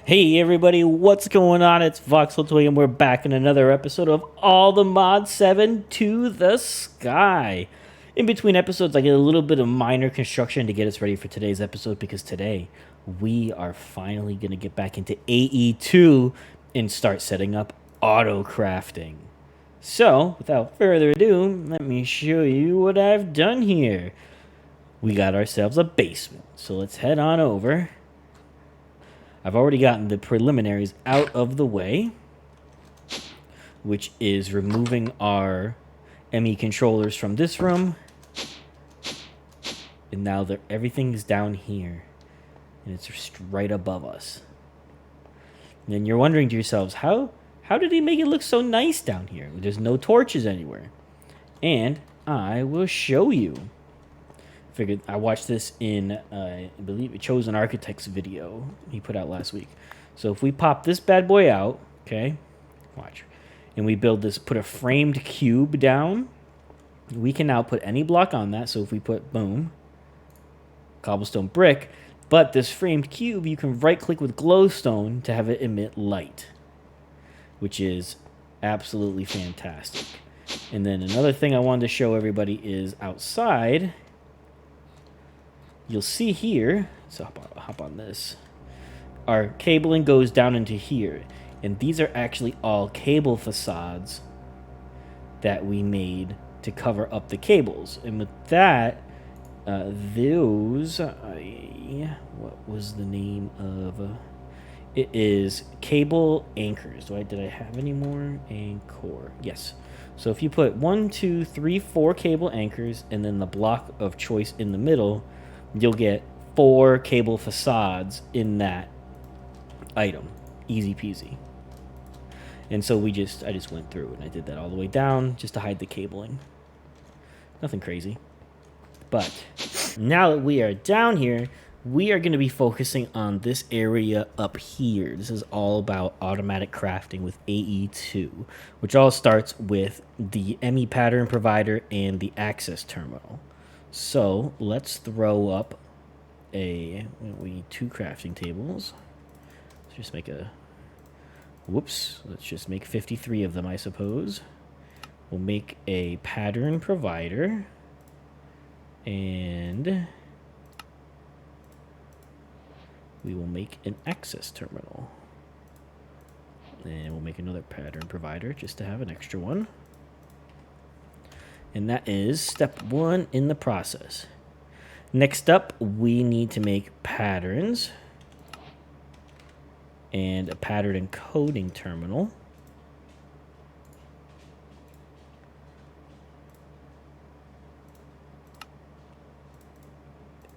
Hey everybody, what's going on? It's Voxel Twig and we're back in another episode of All the Mod 7 to the Sky. In between episodes, I get a little bit of minor construction to get us ready for today's episode because today we are finally going to get back into AE2 and start setting up auto crafting. So, without further ado, let me show you what I've done here. We got ourselves a basement, so let's head on over. I've already gotten the preliminaries out of the way, which is removing our ME controllers from this room. And now everything is down here, and it's just right above us. And then you're wondering to yourselves, how did he make it look so nice down here? There's no torches anywhere. And I will show you. Figured I watched this in, I believe, it Chosen Architect's video he put out last week. So if we pop this bad boy out, okay, watch, and we build this, put a framed cube down, we can now put any block on that. So if we put, boom, cobblestone brick, but this framed cube, you can right-click with glowstone to have it emit light, which is absolutely fantastic. And then another thing I wanted to show everybody is outside. You'll see here, so hop on this, our cabling goes down into here. And these are actually all cable facades that we made to cover up the cables. And with that, what was the name of, it is cable anchors. Did I have any more? Anchor, yes. So if you put 1, 2, 3, 4 cable anchors and then the block of choice in the middle, you'll get 4 cable facades in that item. Easy peasy. And so I just went through and I did that all the way down just to hide the cabling. Nothing crazy. But now that we are down here, we are going to be focusing on this area up here. This is all about automatic crafting with AE2, which all starts with the ME pattern provider and the access terminal. So let's throw up we need 2 crafting tables. Let's just make let's just make 53 of them, I suppose. We'll make a pattern provider and we will make an access terminal. And we'll make another pattern provider just to have an extra one. And that is step 1 in the process. Next up, we need to make patterns and a pattern encoding terminal.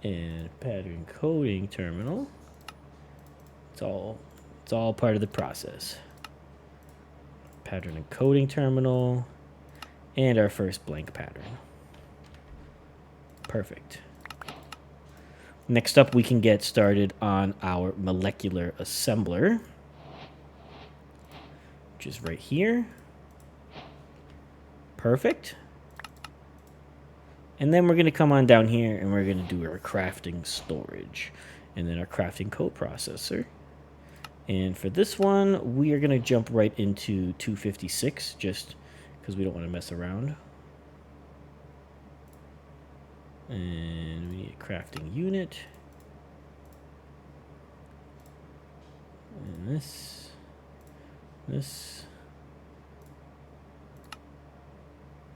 And pattern coding terminal. It's all part of the process. Pattern encoding terminal. And our first blank pattern. Perfect. Next up, we can get started on our molecular assembler, which is right here. Perfect. And then we're going to come on down here and we're going to do our crafting storage and then our crafting code processor. And for this one, we are going to jump right into 256 just because we don't want to mess around. And we need a crafting unit. And this.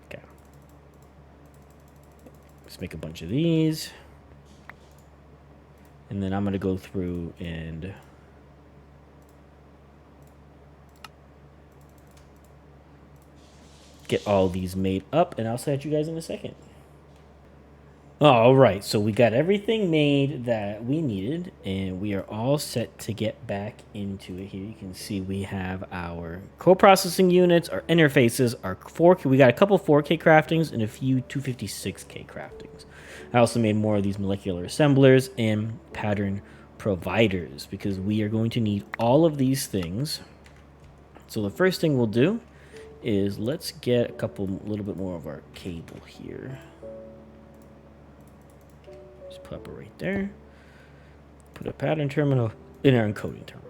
Okay. Let's make a bunch of these. And then I'm going to go through and get all these made up, and I'll set you guys in a second. All right, so we got everything made that we needed, and we are all set to get back into it. Here you can see we have our co-processing units, our interfaces, our 4K. We got a couple 4K craftings and a few 256K craftings. I also made more of these molecular assemblers and pattern providers because we are going to need all of these things. So the first thing we'll do is let's get a little bit more of our cable here. Just put it right there. Put a pattern terminal in our encoding terminal.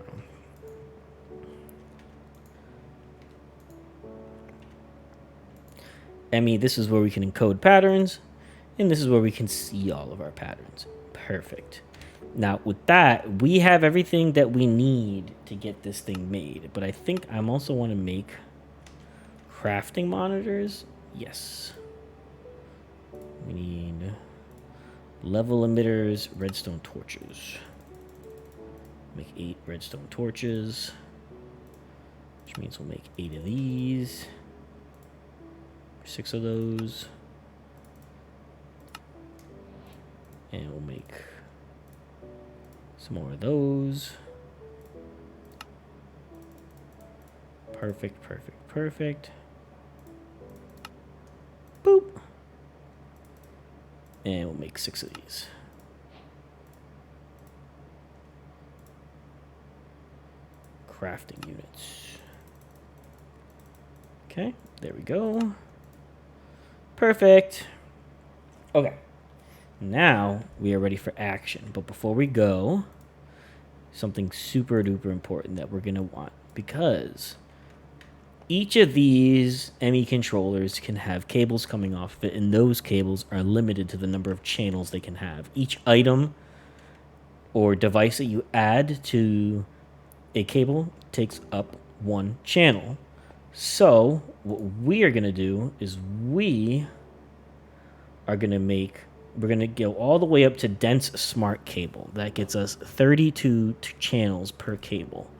ME, this is where we can encode patterns, and this is where we can see all of our patterns. Perfect. Now, with that, we have everything that we need to get this thing made. But I think I also want to make crafting monitors. Yes. We need level emitters, redstone torches. Make 8 redstone torches, which means we'll make 8 of these, 6 of those, and we'll make some more of those. Perfect, perfect, perfect. Boop. And we'll make 6 of these. Crafting units. Okay, there we go. Perfect. Okay. Now we are ready for action. But before we go, something super duper important that we're going to want, because each of these ME controllers can have cables coming off of it, and those cables are limited to the number of channels they can have. Each item or device that you add to a cable takes up 1 channel. So what we are going to do is we're going to go all the way up to dense smart cable. That gets us 32 channels per cable.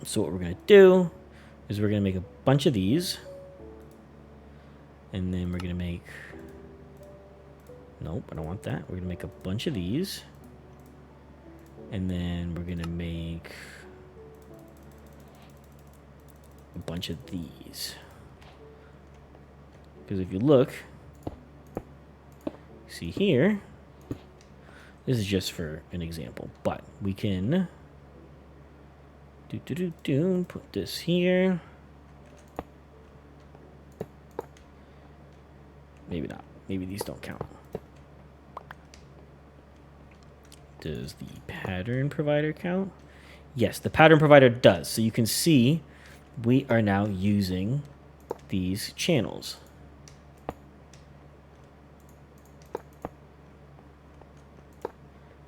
So what we're going to do is we're going to make a bunch of these. And then we're going to make... Nope, I don't want that. We're going to make a bunch of these. And then we're going to make a bunch of these. Because if you look, see here, this is just for an example, but we can put this here. Maybe not. Maybe these don't count. Does the pattern provider count? Yes, the pattern provider does. So you can see we are now using these channels.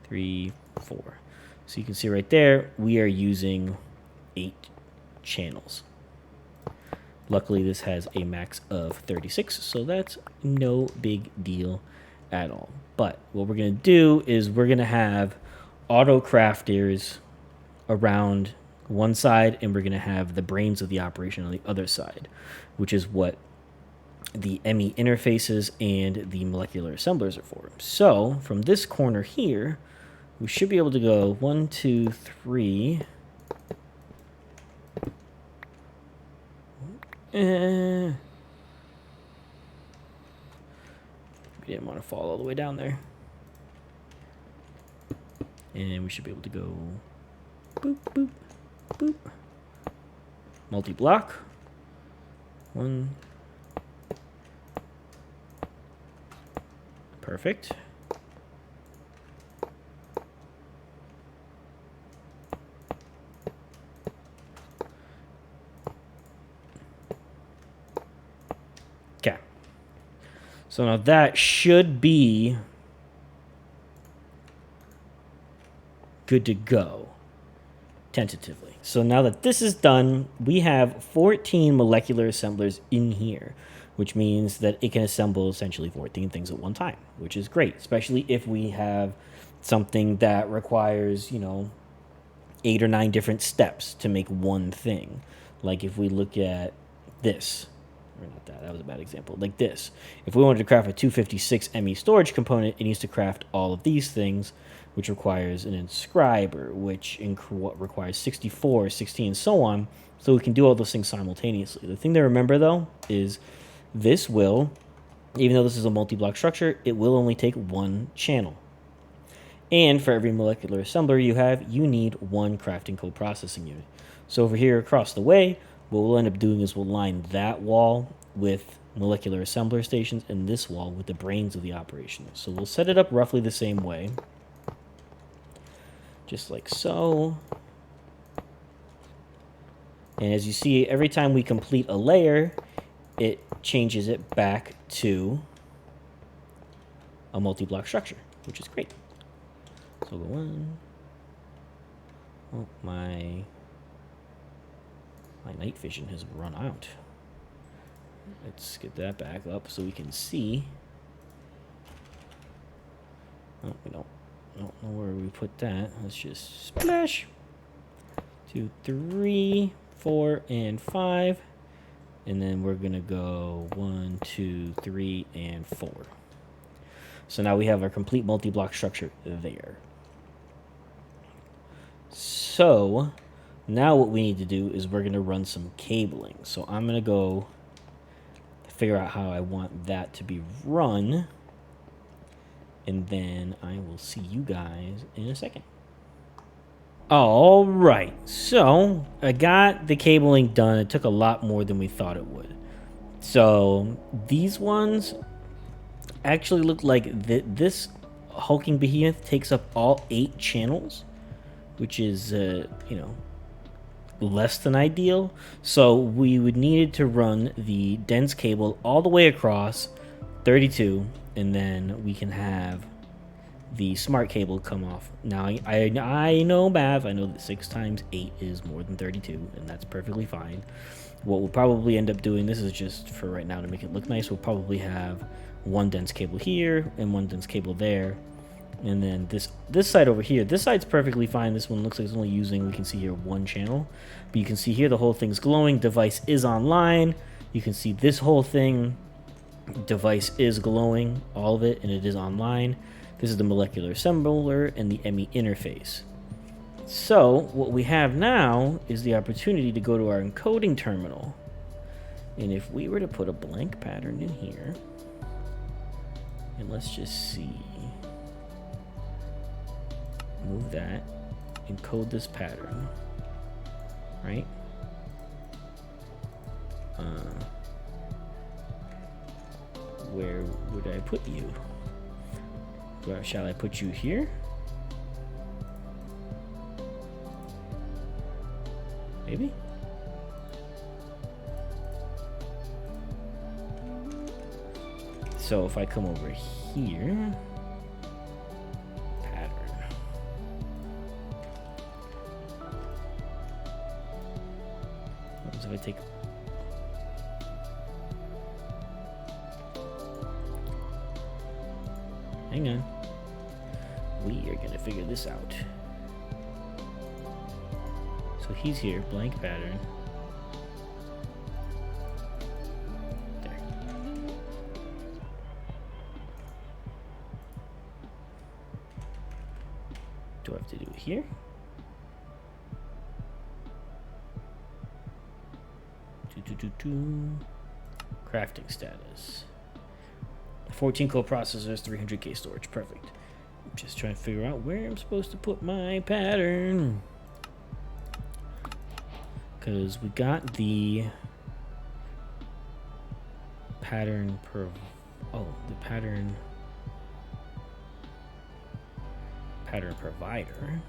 Three, 4. So you can see right there, we are using 8 channels. Luckily, this has a max of 36, so that's no big deal at all. But what we're going to do is we're going to have auto crafters around one side, and we're going to have the brains of the operation on the other side, which is what the ME interfaces and the molecular assemblers are for. So from this corner here, we should be able to go 1, 2, 3. We didn't want to fall all the way down there. And we should be able to go boop, boop, boop. Multi-block. 1. Perfect. Okay. So now that should be good to go, tentatively. So now that this is done, we have 14 molecular assemblers in here, which means that it can assemble essentially 14 things at one time, which is great, especially if we have something that requires, 8 or 9 different steps to make one thing. Like if we look at this, or not that was a bad example, like this. If we wanted to craft a 256 ME storage component, it needs to craft all of these things, which requires an inscriber, which requires 64, 16, and so on, so we can do all those things simultaneously. The thing to remember, though, is this will, even though this is a multi-block structure, it will only take 1 channel. And for every molecular assembler you need 1 crafting co-processing unit. So over here across the way, what we'll end up doing is we'll line that wall with molecular assembler stations and this wall with the brains of the operation. So we'll set it up roughly the same way. Just like so. And as you see, every time we complete a layer, it changes it back to a multi-block structure, which is great. So go on. Oh, my night vision has run out. Let's get that back up so we can see. Oh, we don't know where we put that. Let's just splash. 2, 3, 4, and 5. And then we're gonna go 1, 2, 3, and 4. So now we have our complete multi-block structure there. So now what we need to do is we're gonna run some cabling. So I'm gonna go figure out how I want that to be run. And then I will see you guys in a second. All right, so I got the cabling done. It took a lot more than we thought it would. So these ones actually look like this hulking behemoth takes up all 8 channels, which is, less than ideal. So we would need to run the dense cable all the way across 32, and then we can have the smart cable come off. Now I know math. I know that 6 times 8 is more than 32, and that's perfectly fine. What we'll probably end up doing, this is just for right now to make it look nice, we'll probably have 1 dense cable here and 1 dense cable there, and then this side over here, this side's perfectly fine. This one looks like it's only using, we can see here, 1 channel, but you can see here the whole thing's glowing. Device is online. You can see this whole thing, device is glowing, all of it, and it is online. This is the molecular assembler and the ME interface. So what we have now is the opportunity to go to our encoding terminal. And if we were to put a blank pattern in here, and let's just see, move that, encode this pattern, right? Where would I put you? Where shall I put you here? Maybe? So if I come over here, pattern. What happens if I take... Hang on. We are gonna figure this out. So he's here, blank pattern. There. Do I have to do it here? Crafting status. 14 core processors, 300K storage. Perfect. I'm just trying to figure out where I'm supposed to put my pattern. Because we got the pattern the pattern provider.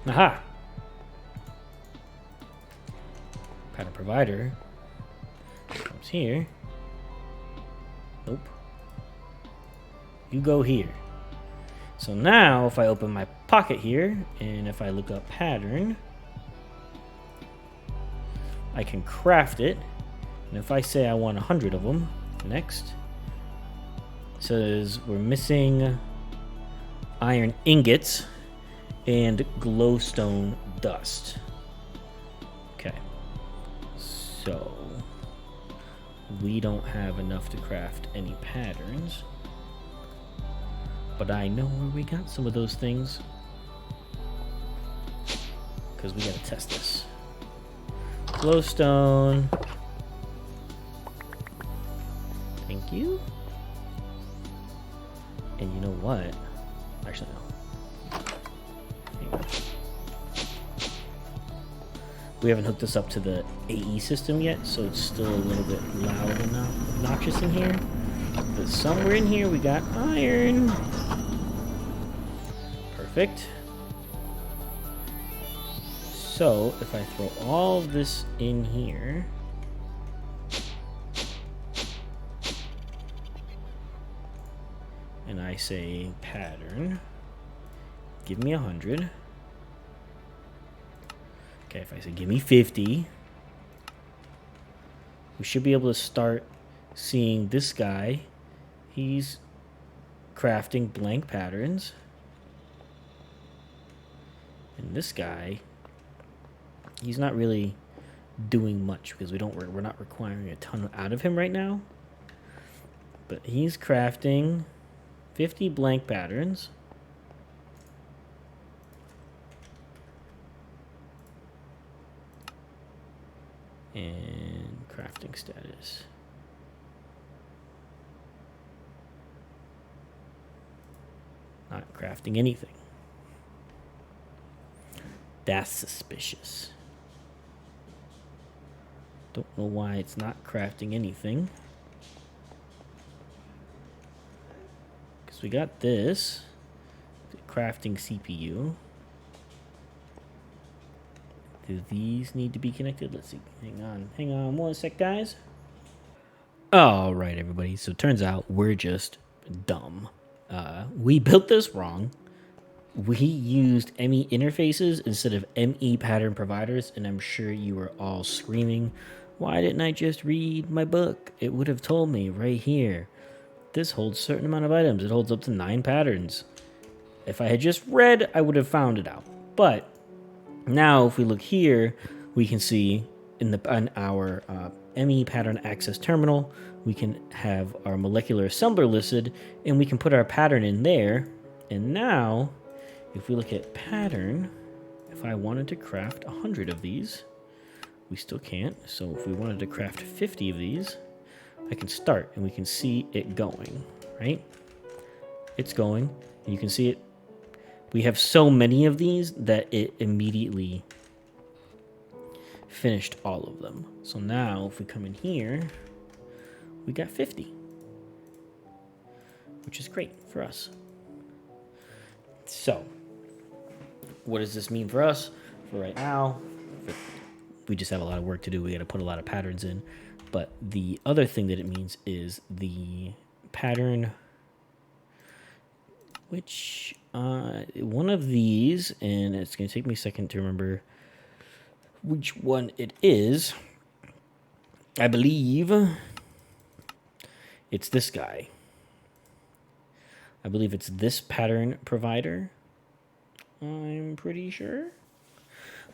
Aha! Pattern provider comes here. Nope. You go here. So now if I open my pocket here and if I look up pattern, I can craft it. And if I say I want 100 of them, next, it says we're missing iron ingots and glowstone dust. Okay. So we don't have enough to craft any patterns, but I know where we got some of those things because we gotta test this. Glowstone. Thank you. And you know what? Actually, no. Hang on. We haven't hooked this up to the AE system yet, so it's still a little bit loud and obnoxious in here. But somewhere in here we got iron. Perfect. So if I throw all of this in here, and I say pattern, give me 100. Okay, if I say give me 50, we should be able to start seeing this guy. He's crafting blank patterns. And this guy, he's not really doing much because we're not requiring a ton out of him right now. But he's crafting 50 blank patterns. And crafting status. Not crafting anything. That's suspicious. Don't know why it's not crafting anything. Because we got this. Crafting CPU. Do these need to be connected? Let's see. Hang on 1 sec, guys. All right, everybody. So it turns out we're just dumb. We built this wrong. We used ME interfaces instead of ME pattern providers, and I'm sure you were all screaming, why didn't I just read my book? It would have told me right here. This holds a certain amount of items. It holds up to 9 patterns. If I had just read, I would have found it out. But now if we look here, we can see on our ME pattern access terminal, we can have our molecular assembler listed, and we can put our pattern in there. And now, if we look at pattern, if I wanted to craft 100 of these, we still can't. So if we wanted to craft 50 of these, I can start and we can see it going, right? It's going, and you can see it. We have so many of these that it immediately finished all of them. So now if we come in here, we got 50, which is great for us. So what does this mean for us? For right now, we just have a lot of work to do. We got to put a lot of patterns in. But the other thing that it means is the pattern, which one of these, and it's going to take me a second to remember which one it is. I believe it's this guy. I believe it's this pattern provider. I'm pretty sure.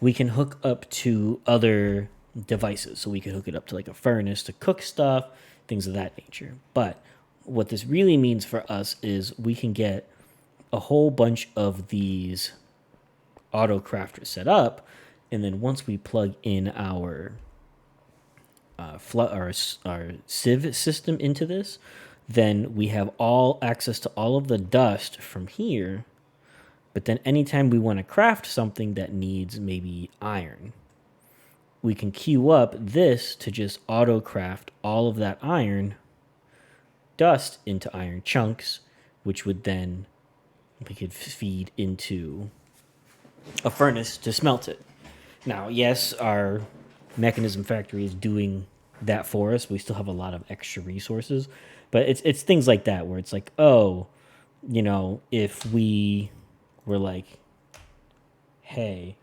We can hook up to other devices. So we can hook it up to like a furnace to cook stuff, things of that nature. But what this really means for us is we can get a whole bunch of these auto crafters set up. And then once we plug in our our sieve system into this, then we have all access to all of the dust from here. But then anytime we want to craft something that needs maybe iron, we can queue up this to just auto craft all of that iron dust into iron chunks, which would then we could feed into a furnace to smelt it. Now, yes, our mechanism factory is doing that for us. We still have a lot of extra resources, but it's things like that where it's like, oh, you know, if we were like, hey,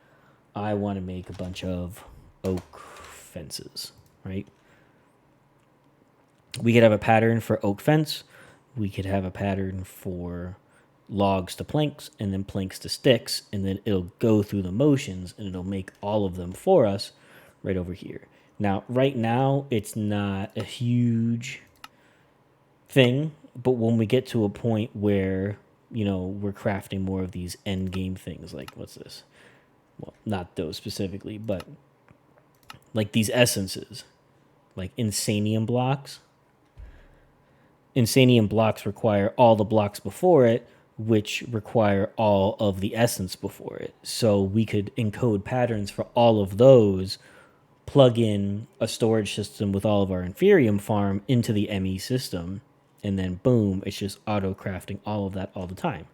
I want to make a bunch of oak fences, right? We could have a pattern for oak fence. We could have a pattern for logs to planks and then planks to sticks, and then it'll go through the motions and it'll make all of them for us right over here. Now, right now, it's not a huge thing, but when we get to a point where, you know, we're crafting more of these end game things, like what's this? Well, not those specifically, but like these essences, like insanium blocks. Insanium blocks require all the blocks before it, which require all of the essence before it. So we could encode patterns for all of those, plug in a storage system with all of our inferium farm into the ME system, and then boom, it's just auto crafting all of that all the time.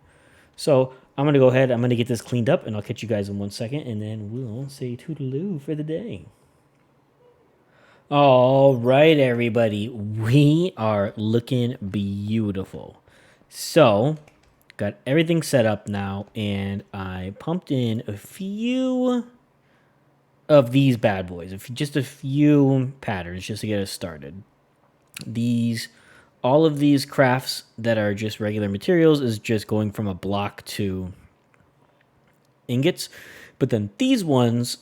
So I'm going to go ahead. I'm going to get this cleaned up, and I'll catch you guys in 1 second, and then we'll say toodaloo for the day. All right, everybody. We are looking beautiful. So, got everything set up now, and I pumped in a few of these bad boys, just a few patterns just to get us started. All of these crafts that are just regular materials is just going from a block to ingots. But then these ones,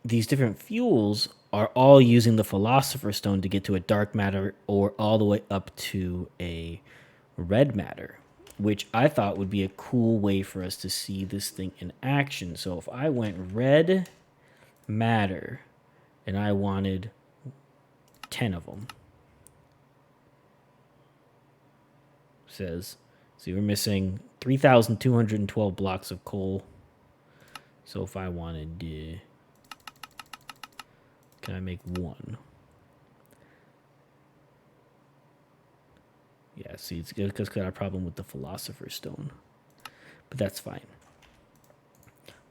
these different fuels, are all using the Philosopher's Stone to get to a dark matter or all the way up to a red matter, which I thought would be a cool way for us to see this thing in action. So if I went red matter and I wanted 10 of them, says, see, we're missing 3,212 blocks of coal. So if I wanted, can I make one? Yeah, see, it's because I got a problem with the Philosopher's Stone. But that's fine.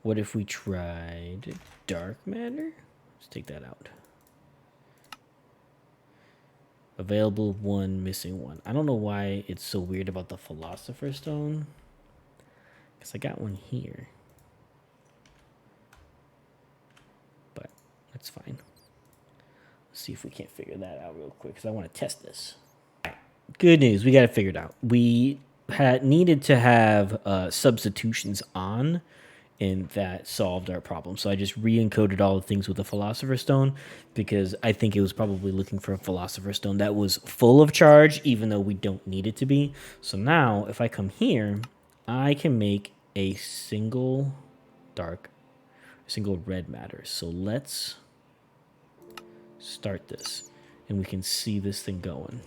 What if we tried dark matter? Let's take that out. Available one, missing one. I don't know why it's so weird about the Philosopher's Stone. Because I got one here. But that's fine. Let's see if we can't figure that out real quick, because I want to test this. Good news, we got it figured out. We needed to have substitutions on, and that solved our problem. So I just re-encoded all the things with the Philosopher's Stone, because I think it was probably looking for a Philosopher's Stone that was full of charge, even though we don't need it to be. So now, if I come here, I can make a single red matter. So let's start this, and we can see this thing going.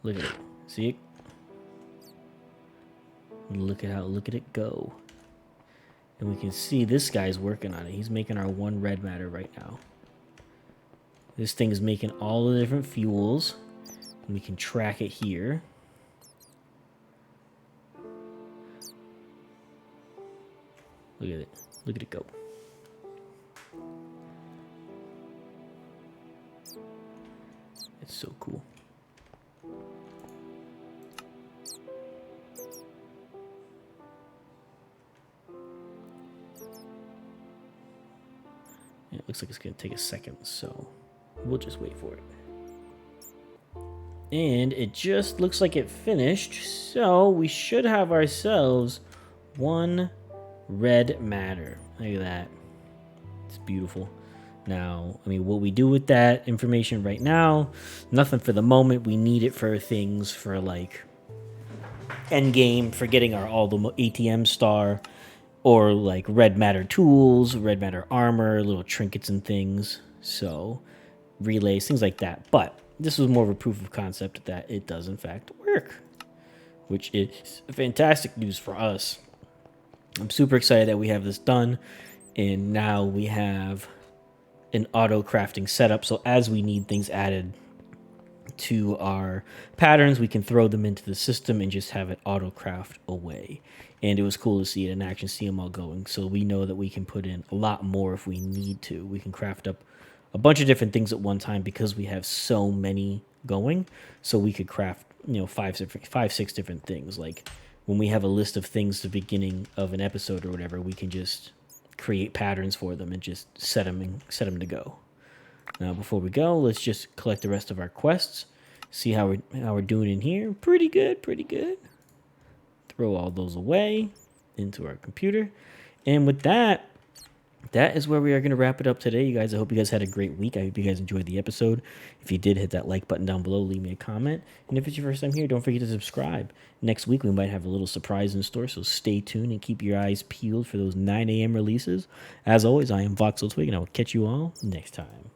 Look at it. See it? Look at it go. And we can see this guy's working on it. He's making our one red matter right now. This thing is making all the different fuels. And we can track it here. Look at it. Look at it go. It's so cool. It looks like it's going to take a second, so we'll just wait for it. And it just looks like it finished, so we should have ourselves one red matter. Look at that. It's beautiful. Now, I mean, what we do with that information right now, nothing for the moment. We need it for things for, like, end game, for getting all the ATM star, or like red matter tools, red matter armor, little trinkets and things. So relays, things like that. But this was more of a proof of concept that it does in fact work, which is fantastic news for us. I'm super excited that we have this done, and now we have an auto crafting setup. So as we need things added to our patterns, we can throw them into the system and just have it auto craft away. And it was cool to see it in action, see them all going. So we know that we can put in a lot more if we need to. We can craft up a bunch of different things at one time because we have so many going. So we could craft, 5, 6 different things. Like when we have a list of things at the beginning of an episode or whatever, we can just create patterns for them and just set them to go. Now, before we go, let's just collect the rest of our quests. See how we're doing in here. Pretty good, pretty good. Throw all those away into our computer. And with that is where we are going to wrap it up today, you guys. I hope you guys had a great week. I hope you guys enjoyed the episode. If you did, hit that like button down below. Leave me a comment. And if it's your first time here, don't forget to subscribe. Next week, we might have a little surprise in store, so stay tuned and keep your eyes peeled for those 9 a.m. releases. As always, I am Voxel Twig, and I will catch you all next time.